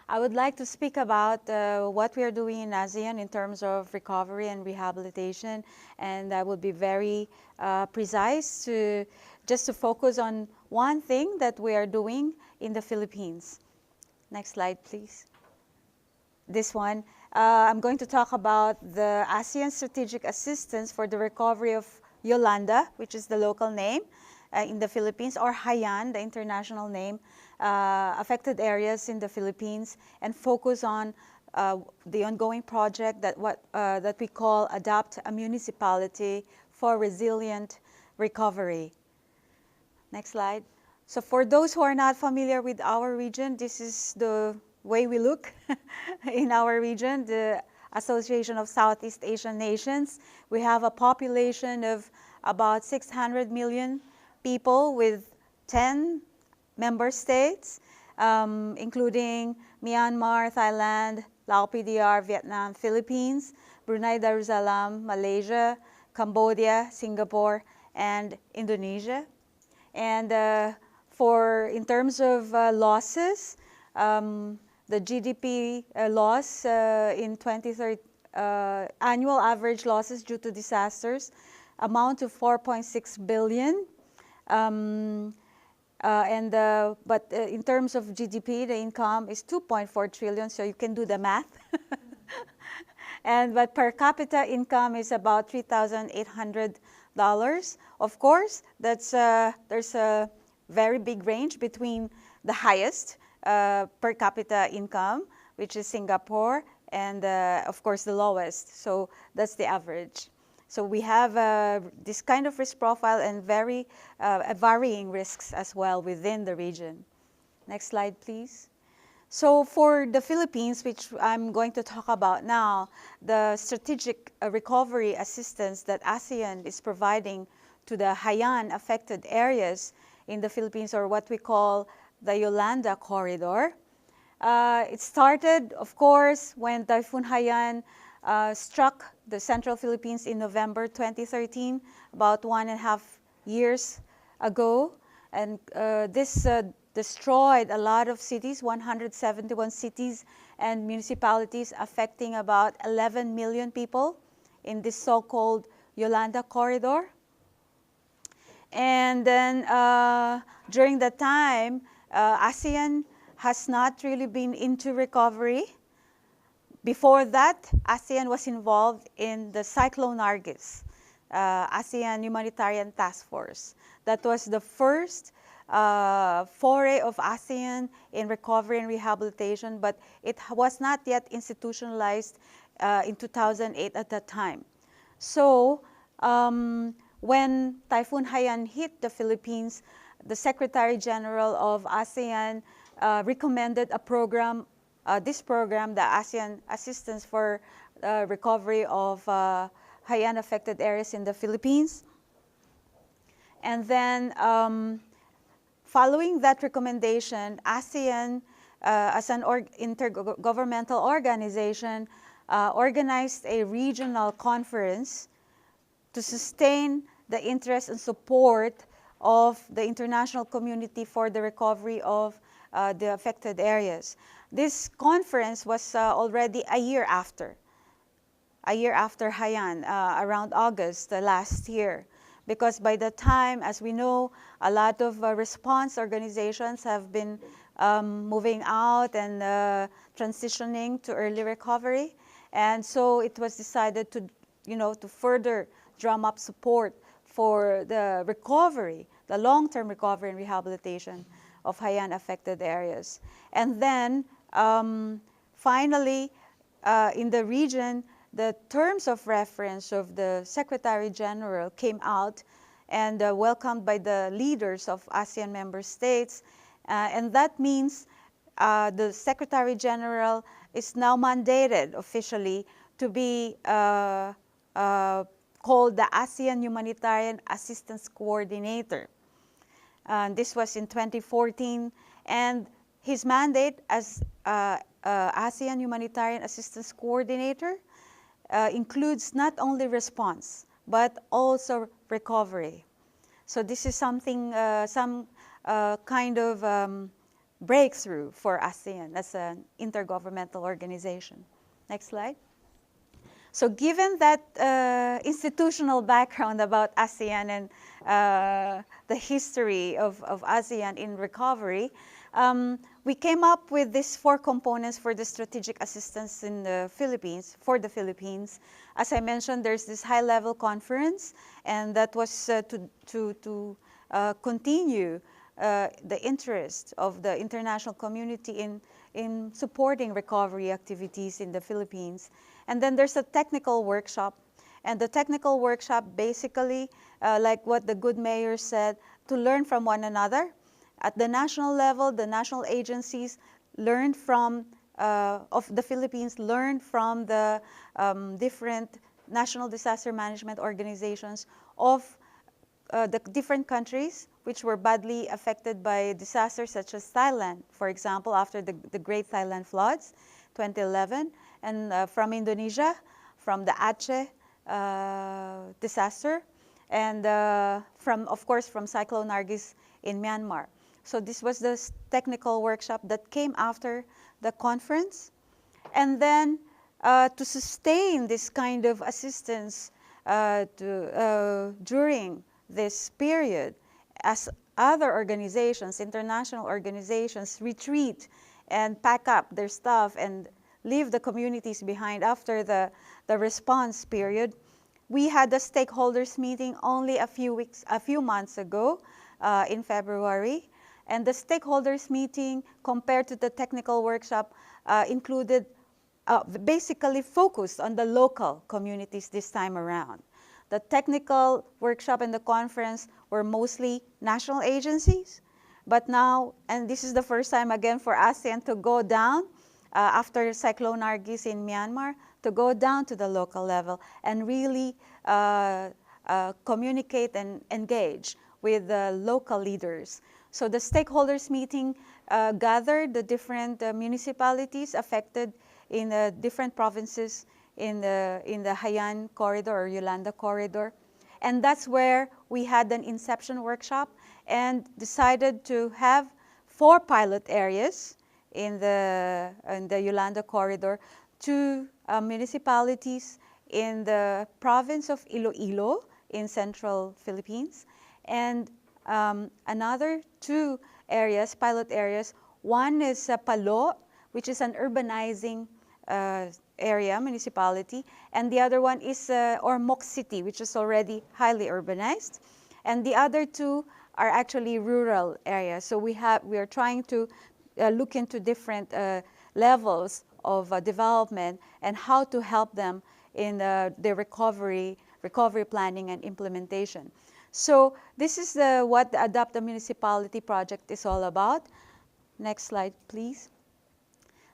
I would like to speak about what we are doing in ASEAN in terms of recovery and rehabilitation, and I will be very precise just to focus on one thing that we are doing in the Philippines. Next slide, please. This one. I'm going to talk about the ASEAN Strategic Assistance for the Recovery of Yolanda, which is the local name in the Philippines, or Haiyan, the international name, affected areas in the Philippines, and focus on the ongoing project that we call Adopt a Municipality for Resilient Recovery. Next slide. So for those who are not familiar with our region, this is the way we look in our region, the Association of Southeast Asian Nations. We have a population of about 600 million people with 10 member states, including Myanmar, Thailand, Laos PDR, Vietnam, Philippines, Brunei Darussalam, Malaysia, Cambodia, Singapore, and Indonesia. And in terms of losses, the GDP loss in 2030, annual average losses due to disasters amount to 4.6 billion. But in terms of GDP, the income is 2.4 trillion, so you can do the math. But per capita income is about $3,800. Of course, there's a very big range between the highest per capita income, which is Singapore, and of course the lowest. So that's the average. So we have this kind of risk profile and very varying risks as well within the region. Next slide, please. So for the Philippines, which I'm going to talk about now, the strategic recovery assistance that ASEAN is providing to the Haiyan affected areas in the Philippines, or what we call the Yolanda corridor. It started, of course, when Typhoon Haiyan struck the central Philippines in November 2013, about 1.5 years ago. And this destroyed a lot of cities, 171 cities and municipalities, affecting about 11 million people in this so-called Yolanda corridor. And then during that time, ASEAN has not really been into recovery. Before that, ASEAN was involved in the Cyclone Nargis, ASEAN Humanitarian Task Force. That was the first foray of ASEAN in recovery and rehabilitation, but it was not yet institutionalized in 2008 at that time. So when Typhoon Haiyan hit the Philippines, the Secretary General of ASEAN recommended a program, this program, the ASEAN Assistance for Recovery of Haiyan affected areas in the Philippines. And then following that recommendation, ASEAN, as an intergovernmental organization, organized a regional conference to sustain the interest and support of the international community for the recovery of the affected areas. This conference was already a year after Haiyan, around August last year. Because by the time, as we know, a lot of response organizations have been moving out and transitioning to early recovery. And so it was decided to further drum up support for the recovery, the long-term recovery and rehabilitation of Haiyan affected areas. And then finally, in the region, the terms of reference of the Secretary General came out and welcomed by the leaders of ASEAN member states. And that means the Secretary General is now mandated officially to be called the ASEAN Humanitarian Assistance Coordinator. This was in 2014, and his mandate as ASEAN Humanitarian Assistance Coordinator includes not only response, but also recovery. So this is something, some kind of breakthrough for ASEAN as an intergovernmental organization. Next slide. So given that institutional background about ASEAN and the history of ASEAN in recovery, we came up with these 4 components for the strategic assistance in the Philippines, for the Philippines. As I mentioned, there's this high-level conference, and that was to continue the interest of the international community in supporting recovery activities in the Philippines. And then there's a technical workshop. And the technical workshop basically, like what the good mayor said, to learn from one another. At the national level, the national agencies learned from, of the Philippines, learned from the different national disaster management organizations of the different countries which were badly affected by disasters such as Thailand, for example, after the Great Thailand Floods, 2011, and from Indonesia, from the Aceh disaster, and of course, from Cyclone Nargis in Myanmar. So this was the technical workshop that came after the conference. And then to sustain this kind of assistance during this period, as other organizations, international organizations, retreat and pack up their stuff and leave the communities behind after the response period, we had a stakeholders meeting only a few months ago in February. And the stakeholders meeting, compared to the technical workshop, included basically focused on the local communities this time around. The technical workshop and the conference were mostly national agencies, but now, and this is the first time again for ASEAN to go down after Cyclone Nargis in Myanmar, to go down to the local level and really communicate and engage with the local leaders. So the stakeholders meeting gathered the different municipalities affected in different provinces in the Haiyan corridor or Yolanda corridor. And that's where we had an inception workshop and decided to have 4 pilot areas in the Yolanda corridor, 2 municipalities in the province of Iloilo in central Philippines, and another 2 areas, pilot areas. One is Palo, which is an urbanizing area, municipality, and the other one is Ormoc City, which is already highly urbanized, and the other 2 are actually rural areas. So we are trying to look into different levels of development and how to help them in the recovery planning and implementation. So this is what the Adapt a Municipality project is all about. Next slide, please.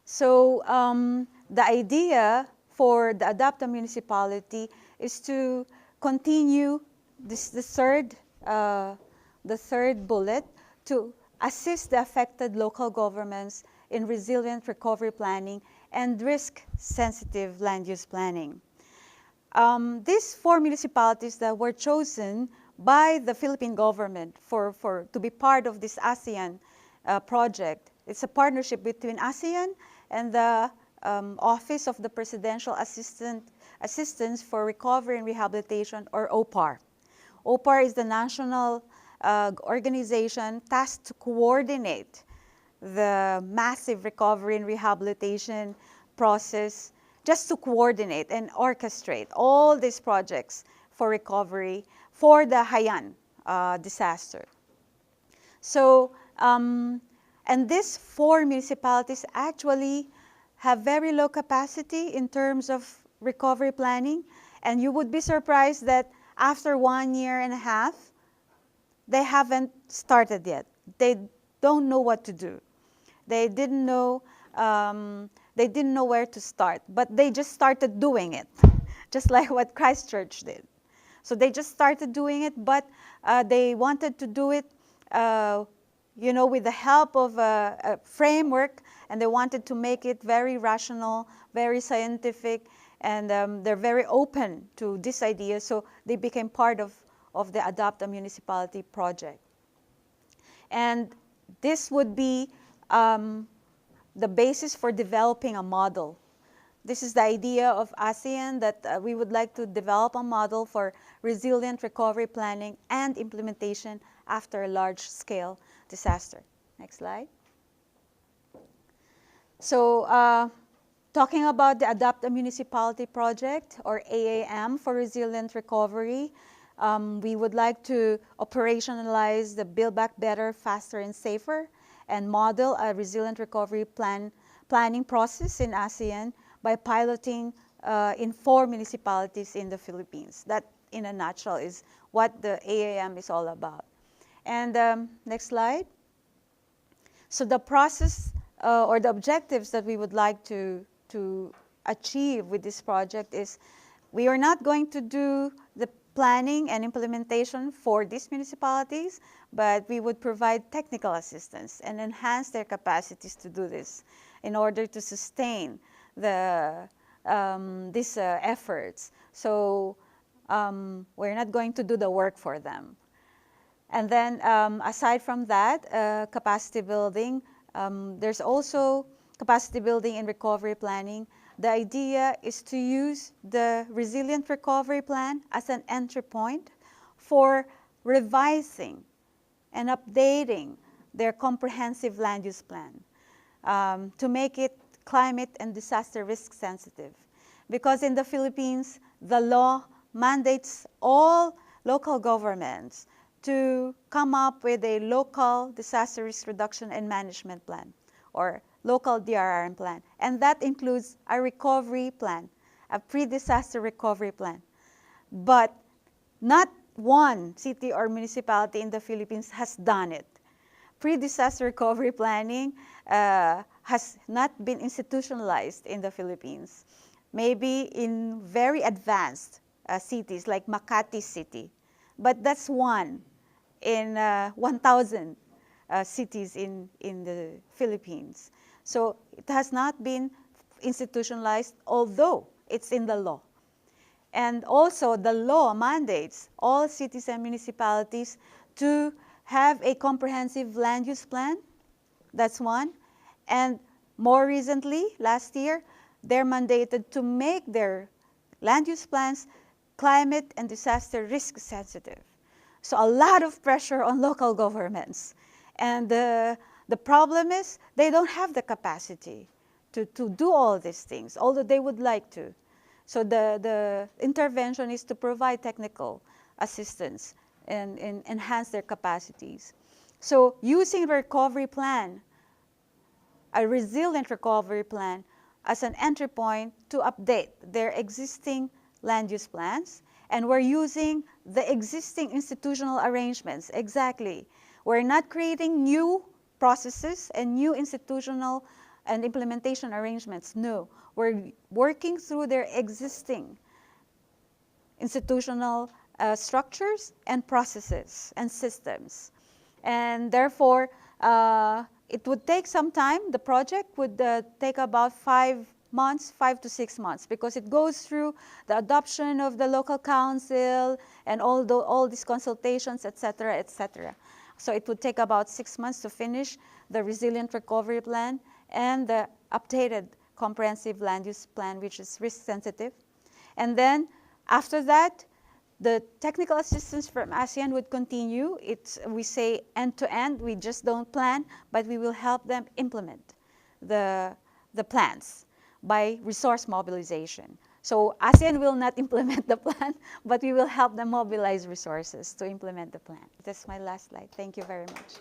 So the idea for the Adapt a Municipality is to continue the third bullet, to assist the affected local governments in resilient recovery planning and risk-sensitive land use planning. These 4 municipalities that were chosen by the Philippine government to be part of this ASEAN project. It's a partnership between ASEAN and the Office of the Presidential Assistance for Recovery and Rehabilitation, or OPAR. OPAR is the national organization tasked to coordinate the massive recovery and rehabilitation process, just to coordinate and orchestrate all these projects for recovery for the Haiyan disaster. So, and these 4 municipalities actually have very low capacity in terms of recovery planning, and you would be surprised that after 1.5 years, they haven't started yet. They don't know what to do. They didn't know where to start, but they just started doing it, just like what Christchurch did. So they just started doing it, but they wanted to do it, with the help of a framework, and they wanted to make it very rational, very scientific, and they're very open to this idea. So they became part of the Adapt a Municipality project. And this would be the basis for developing a model. This is the idea of Asean, that we would like to develop a model for resilient recovery planning and implementation after a large-scale disaster. Next slide. So talking about the Adopt a Municipality project, or AAM, for resilient recovery, we would like to operationalize the Build Back Better, Faster, and Safer, and model a resilient recovery planning process in ASEAN by piloting in 4 municipalities in the Philippines. That, in a nutshell, is what the AAM is all about. And next slide. So the process or the objectives that we would like to achieve with this project is, we are not going to do the planning and implementation for these municipalities, but we would provide technical assistance and enhance their capacities to do this in order to sustain these efforts. So we're not going to do the work for them. And then aside from that, capacity building, there's also capacity building and recovery planning. The idea is to use the resilient recovery plan as an entry point for revising and updating their comprehensive land use plan to make it climate and disaster risk sensitive. Because in the Philippines, the law mandates all local governments to come up with a local disaster risk reduction and management plan, or local DRR plan. And that includes a recovery plan, a pre-disaster recovery plan. But not one city or municipality in the Philippines has done it. Pre-disaster recovery planning has not been institutionalized in the Philippines. Maybe in very advanced cities like Makati City. But that's one in 1,000 cities in the Philippines. So it has not been institutionalized, although it's in the law. And also the law mandates all cities and municipalities to have a comprehensive land use plan. That's one. And more recently, last year, they're mandated to make their land use plans climate and disaster risk sensitive. So a lot of pressure on local governments. And the problem is they don't have the capacity to do all these things, although they would like to. So the intervention is to provide technical assistance and enhance their capacities. So using the recovery plan, a resilient recovery plan, as an entry point to update their existing land use plans. And we're using the existing institutional arrangements, exactly. We're not creating new processes and new institutional and implementation arrangements. No, we're working through their existing institutional structures and processes and systems. And therefore, it would take some time. The project would take about 5 months, 5 to 6 months, because it goes through the adoption of the local council and all these consultations, et cetera, et cetera. So it would take about 6 months to finish the resilient recovery plan and the updated comprehensive land use plan, which is risk sensitive. And then after that, the technical assistance from ASEAN would continue. We say end to end. We just don't plan, but we will help them implement the plans by resource mobilization. So ASEAN will not implement the plan, but we will help them mobilize resources to implement the plan. That's my last slide. Thank you very much.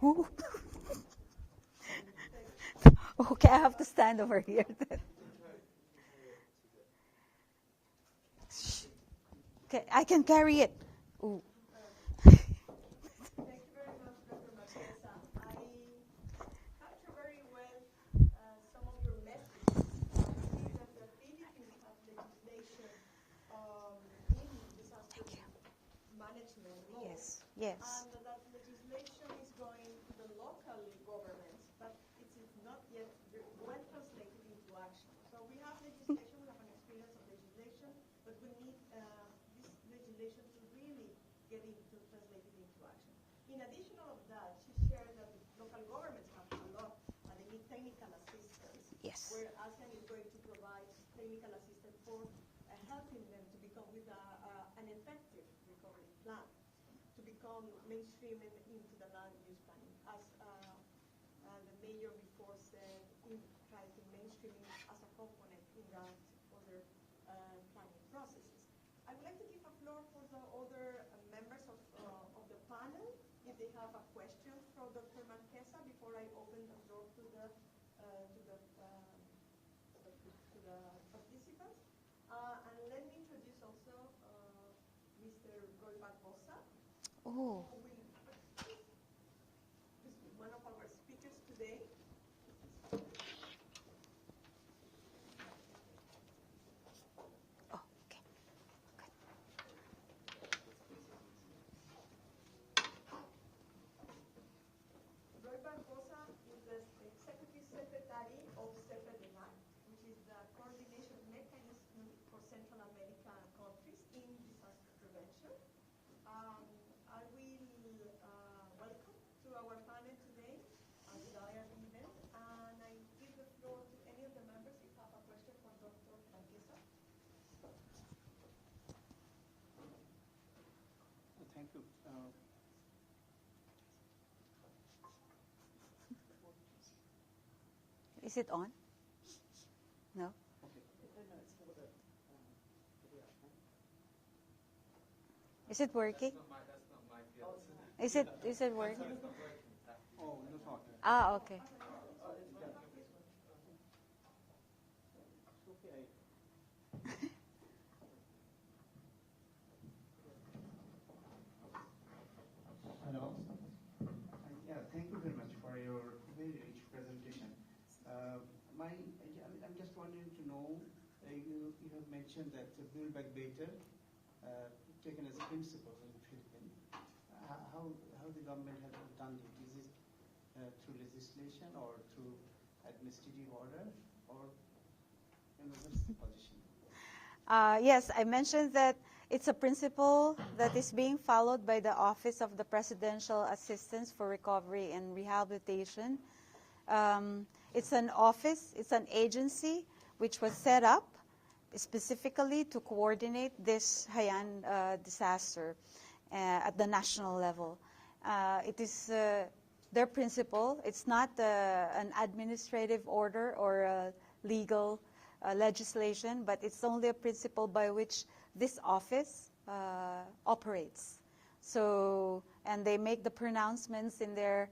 Ooh. Okay, I have to stand over here then. Okay, I can carry it. Ooh. Thank you very much, Dr. Marquesa. I capture very well some of your messages. I see that the Philippines has legislation in disaster management law. Yes, yes. And that legislation is going to the local governments, but it is not yet well translated into action. So we have legislation, we have an experience of legislation, but we need this legislation to really get into translated into action. In addition of that, she shared that local governments have a lot, and they need technical assistance. Yes. Where Asean is going to provide technical assistance for helping them to become with an effective recovery plan, to become mainstream into the land use planning, as the mayor before said, try to mainstream as a component in that other planning processes. I would like to give a floor for the other members of the panel, if they have a question for Dr. Marquesa before I open the floor to the participants. And let me introduce also Mr. Roy Barbosa. Oh. Who is one of our speakers today. Oh, okay. Roy Barbosa is the Executive Secretary of CEPEDENAC, which is the coordination mechanism for Central American countries in disaster prevention. I will welcome to our panel today at the IRP event, and I give the floor to any of the members if you have a question for Dr. Marquesa. Thank you. Is it on? No? Is it working? Is it working? Oh, no talk. Ah, okay. Hello. Yeah, thank you very much for your very rich presentation. I'm just wanting to know, you have mentioned that Build Back Better taken as a principle in the Philippines. How the government has done it? Is it through legislation or through administrative order, or what's the position? Yes, I mentioned that it's a principle that is being followed by the Office of the Presidential Assistance for Recovery and Rehabilitation. It's an office, it's an agency which was set up specifically to coordinate this Haiyan disaster at the national level. It is their principle. It's not an administrative order or a legal legislation, but it's only a principle by which this office operates. So, and they make the pronouncements in their